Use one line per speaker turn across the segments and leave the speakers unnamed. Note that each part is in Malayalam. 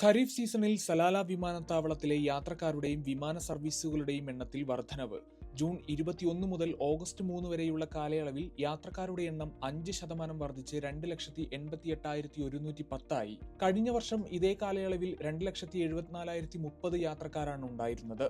ഖരീഫ് സീസണിൽ സലാല വിമാനത്താവളത്തിലെ യാത്രക്കാരുടെയും വിമാന സർവീസുകളുടെയും എണ്ണത്തിൽ വർധനവ്. ജൂൺ 21 മുതൽ ഓഗസ്റ്റ് 3 വരെയുള്ള കാലയളവിൽ യാത്രക്കാരുടെ എണ്ണം 5% വർദ്ധിച്ച് 2,88,110 ആയി. കഴിഞ്ഞ വർഷം ഇതേ കാലയളവിൽ 2,74,030 യാത്രക്കാരാണ് ഉണ്ടായിരുന്നത്.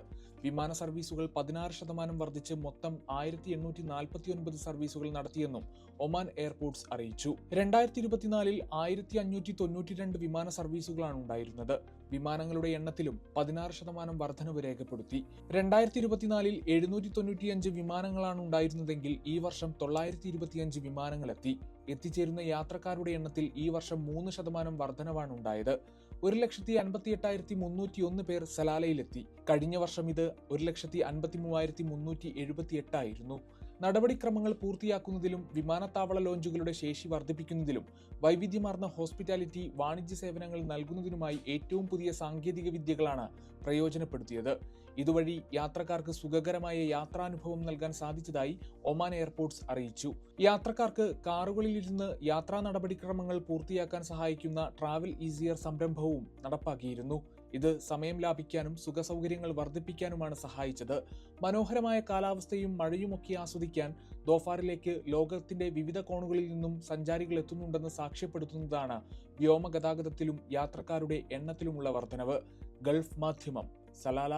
വിമാന സർവീസുകൾ 16% വർദ്ധിച്ച് മൊത്തം 1,849 സർവീസുകൾ നടത്തിയെന്നും ഒമാൻ എയർപോർട്ട്സ് അറിയിച്ചു. 2024-ൽ 1,592 വിമാന സർവീസുകളാണ് ഉണ്ടായിരുന്നത്. വിമാനങ്ങളുടെ എണ്ണത്തിലും 16% വർധനവ് രേഖപ്പെടുത്തി. 2024-ൽ 795 വിമാനങ്ങളാണ് ഉണ്ടായിരുന്നതെങ്കിൽ ഈ വർഷം 925 വിമാനങ്ങളെത്തി. എത്തിച്ചേരുന്ന യാത്രക്കാരുടെ എണ്ണത്തിൽ ഈ വർഷം 3% വർധനവാണ് ഉണ്ടായത്. 1,58,301 പേർ സലാലയിലെത്തി. കഴിഞ്ഞ വർഷം ഇത് 1,53,378 ആയിരുന്നു. നടപടിക്രമങ്ങൾ പൂർത്തിയാക്കുന്നതിലും വിമാനത്താവള ലോഞ്ചുകളുടെ ശേഷി വർദ്ധിപ്പിക്കുന്നതിലും വൈവിധ്യമാർന്ന ഹോസ്പിറ്റാലിറ്റി വാണിജ്യ സേവനങ്ങൾ നൽകുന്നതിനുമായി ഏറ്റവും പുതിയ സാങ്കേതിക വിദ്യകളാണ് പ്രയോജനപ്പെടുത്തിയത്. ഇതുവഴി യാത്രക്കാർക്ക് സുഖകരമായ യാത്രാനുഭവം നൽകാൻ സാധിച്ചതായി ഒമാൻ എയർപോർട്ട്സ് അറിയിച്ചു. യാത്രക്കാർക്ക് കാറുകളിലിരുന്ന് യാത്രാ നടപടിക്രമങ്ങൾ പൂർത്തിയാക്കാൻ സഹായിക്കുന്ന ട്രാവൽ ഈസിയർ സംരംഭവും നടപ്പാക്കിയിരുന്നു. ഇത് സമയം ലാഭിക്കാനും സുഖസൗകര്യങ്ങൾ വർദ്ധിപ്പിക്കാനുമാണ് സഹായിച്ചത്. മനോഹരമായ കാലാവസ്ഥയും മഴയുമൊക്കെ ആസ്വദിക്കാൻ ദോഫാറിലേക്ക് ലോകത്തിന്റെ വിവിധ കോണുകളിൽ നിന്നും സഞ്ചാരികൾ എത്തുന്നുണ്ടെന്ന് സാക്ഷ്യപ്പെടുത്തുന്നതാണ് വ്യോമഗതാഗതത്തിലും യാത്രക്കാരുടെ എണ്ണത്തിലുമുള്ള വർധനവ്. ഗൾഫ് മാധ്യമം, സലാല.